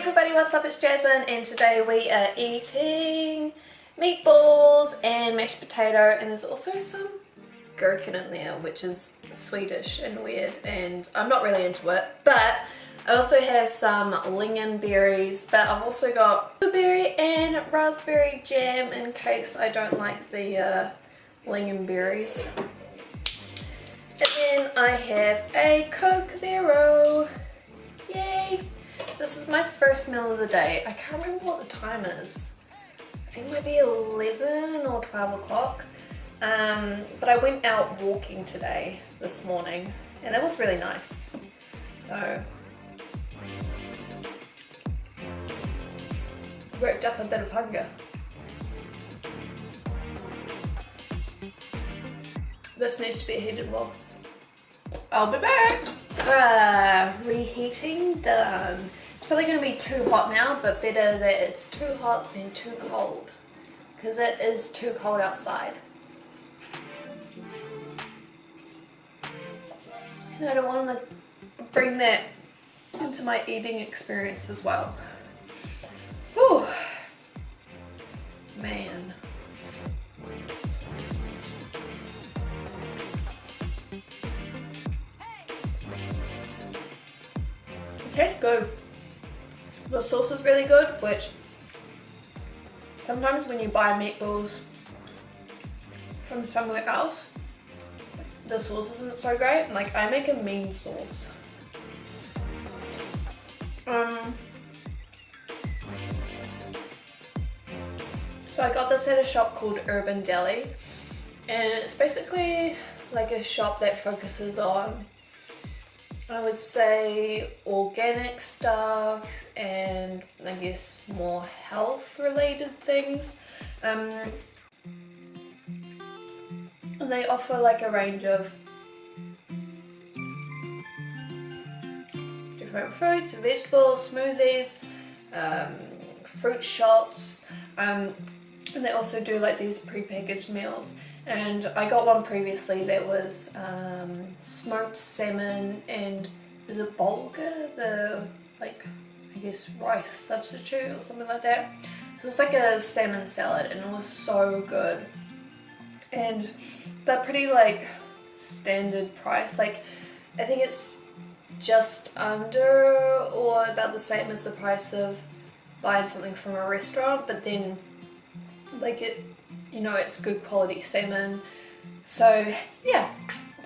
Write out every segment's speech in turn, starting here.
everybody, what's up? It's Jasmine and today we are eating meatballs and mashed potato, and there's also some gherkin in there which is Swedish and weird and I'm not really into it, but I also have some lingonberries, but I've also got blueberry and raspberry jam in case I don't like the lingonberries. And then I have a Coke Zero. Yay! So this is my first meal of the day. I can't remember what the time is. I think it might be 11 or 12 o'clock. But I went out walking today, this morning, and that was really nice. So, worked up a bit of hunger. This needs to be heated well. I'll be back. Reheating done. It's probably going to be too hot now, but better that it's too hot than too cold, because it is too cold outside. And I don't want to bring that into my eating experience as well. Whew. Man. It tastes good. The sauce is really good, which sometimes when you buy meatballs from somewhere else, the sauce isn't so great. Like, I make a mean sauce. So I got this at a shop called Urban Deli, and it's basically like a shop that focuses on, I would say, organic stuff and I guess more health related things. And they offer like a range of different fruits and vegetables, smoothies, fruit shots, and they also do like these pre-packaged meals. And I got one previously that was smoked salmon and is it bulgur, the like I guess rice substitute or something like that. So it's like a salmon salad and it was so good. And they're pretty like standard price. Like I think it's just under or about the same as the price of buying something from a restaurant, but then like it, you know, it's good quality salmon. So yeah,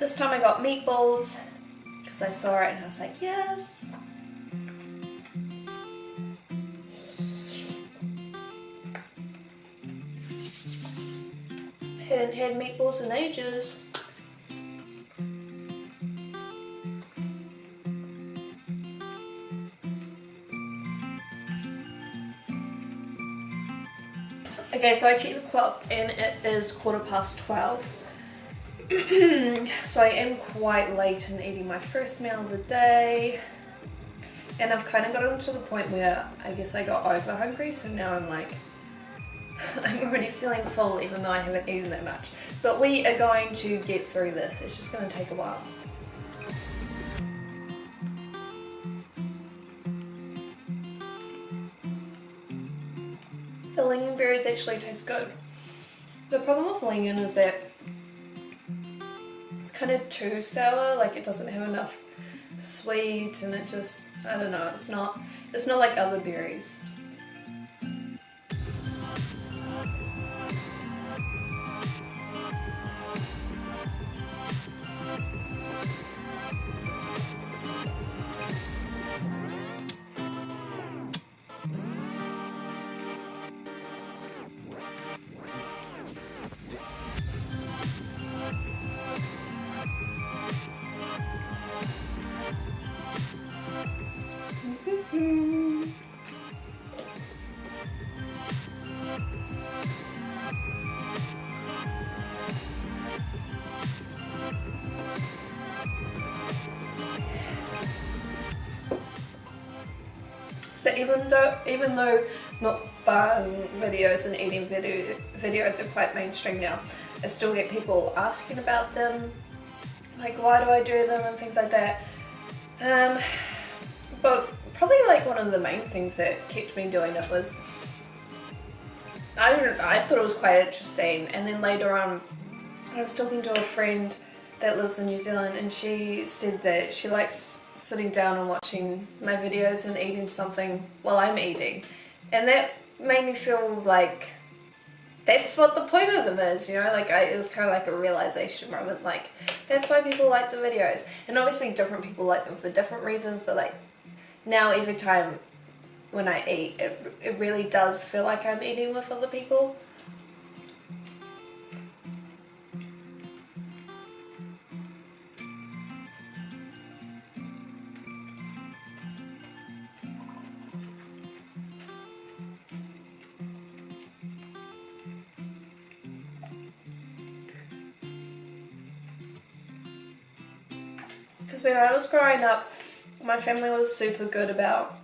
this time I got meatballs because I saw it and I was like, yes. Hadn't had meatballs in ages. Okay, so I checked the clock and it is 12:15. So I am quite late in eating my first meal of the day. And I've kind of gotten to the point where I guess I got over hungry, so now I'm like, I'm already feeling full even though I haven't eaten that much. But we are going to get through this. It's just going to take a while. The lingonberries actually taste good. The problem with lingon is that it's kind of too sour, like it doesn't have enough sweet, and it just, I don't know, it's not like other berries. So even though mukbang videos and eating videos are quite mainstream now, I still get people asking about them, like why do I do them and things like that. But probably like one of the main things that kept me doing it was, I thought it was quite interesting, and then later on I was talking to a friend that lives in New Zealand, and she said that she likes sitting down and watching my videos and eating something while I'm eating, and that made me feel like that's what the point of them is, you know, like it was kind of like a realization moment, like that's why people like the videos. And obviously different people like them for different reasons, but like now every time when I eat, it really does feel like I'm eating with other people. Because when I was growing up, my family was super good about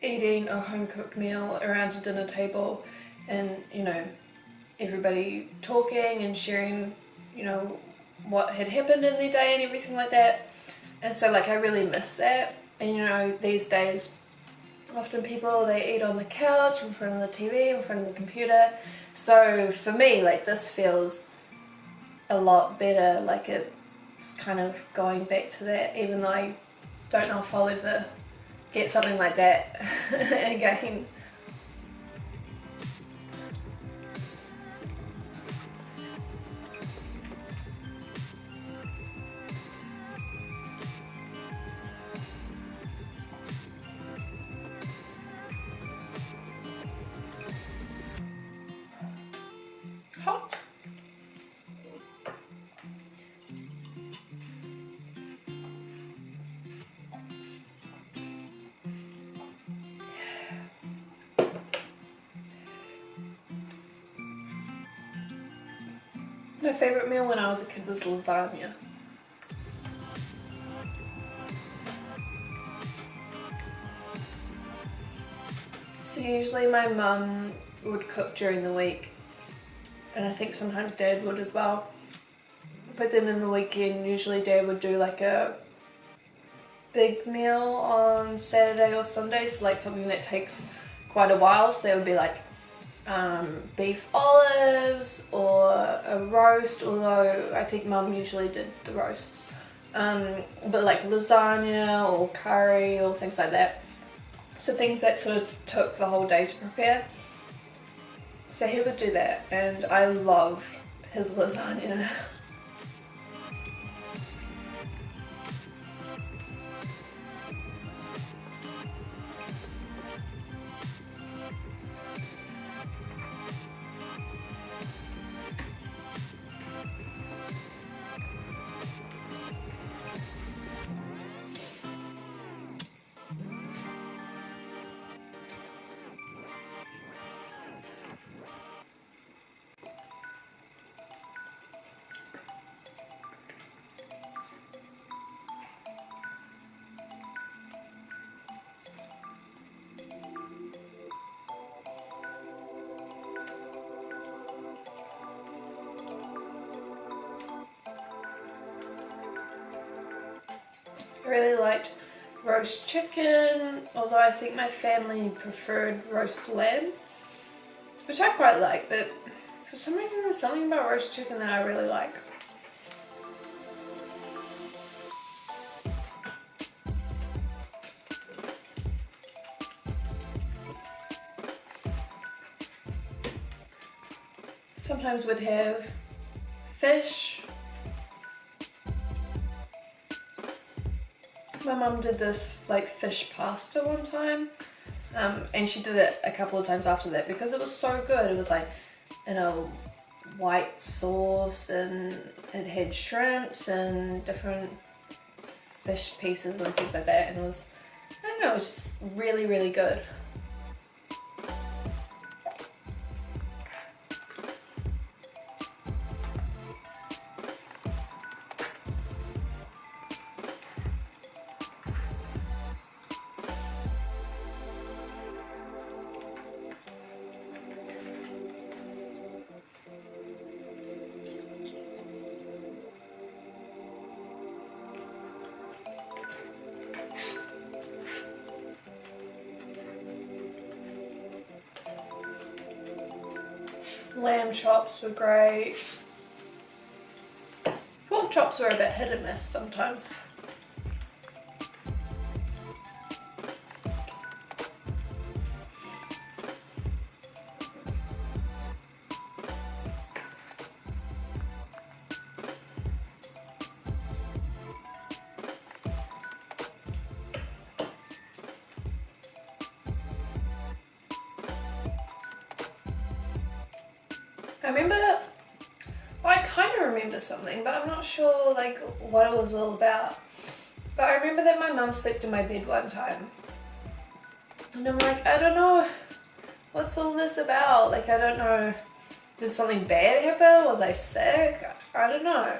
eating a home-cooked meal around a dinner table, and, you know, everybody talking and sharing, you know, what had happened in their day and everything like that. And so, like, I really miss that. And, you know, these days, often people, they eat on the couch, in front of the TV, in front of the computer. So for me, like, this feels a lot better, like it's kind of going back to that, even though I don't know if I'll ever get something like that again. Hot. My favourite meal when I was a kid was lasagna. So usually my mum would cook during the week, and I think sometimes Dad would as well. But then in the weekend, usually Dad would do like a big meal on Saturday or Sunday, so like something that takes quite a while. So there would be like beef olives or a roast, although I think Mum usually did the roasts. But like lasagna or curry or things like that. So things that sort of took the whole day to prepare. So he would do that, and I love his lasagna. I really liked roast chicken, although I think my family preferred roast lamb, which I quite like, but for some reason there's something about roast chicken that I really like. Sometimes we'd have fish. My mum did this like fish pasta one time, and she did it a couple of times after that because it was so good. It was like in a white sauce, and it had shrimps and different fish pieces and things like that, and it was, I don't know, it was just really, really good. Lamb chops were great. Pork chops were a bit hit and miss sometimes. I kind of remember something, but I'm not sure like what it was all about. But I remember that my mum slept in my bed one time. And I'm like, I don't know, what's all this about? Like, I don't know, did something bad happen? Was I sick? I don't know.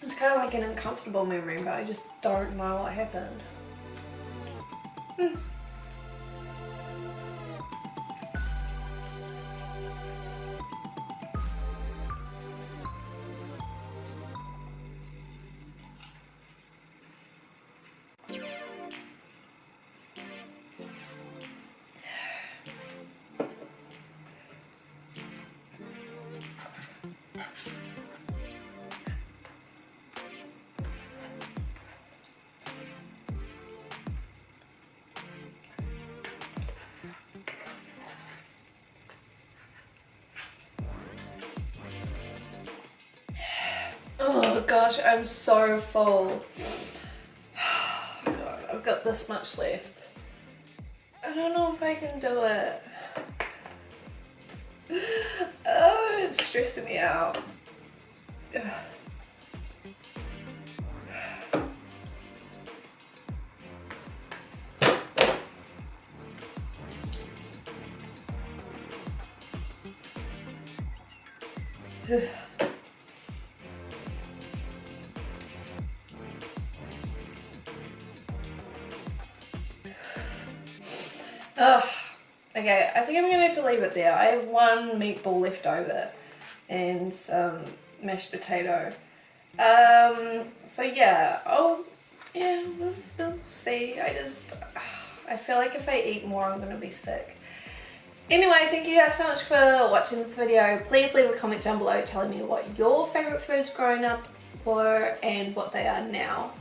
It's kind of like an uncomfortable memory, but I just don't know what happened. Oh gosh, I'm so full. Oh God, I've got this much left. I don't know if I can do it. Oh, it's stressing me out. Ugh. Okay, I think I'm gonna have to leave it there. I have one meatball left over and some mashed potato. So yeah, we'll see. I feel like if I eat more, I'm gonna be sick. Anyway, thank you guys so much for watching this video. Please leave a comment down below telling me what your favourite foods growing up were and what they are now.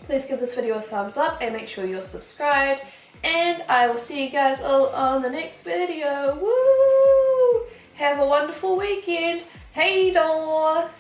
Please give this video a thumbs up and make sure you're subscribed. And I will see you guys all on the next video. Woo! Have a wonderful weekend. Hey door!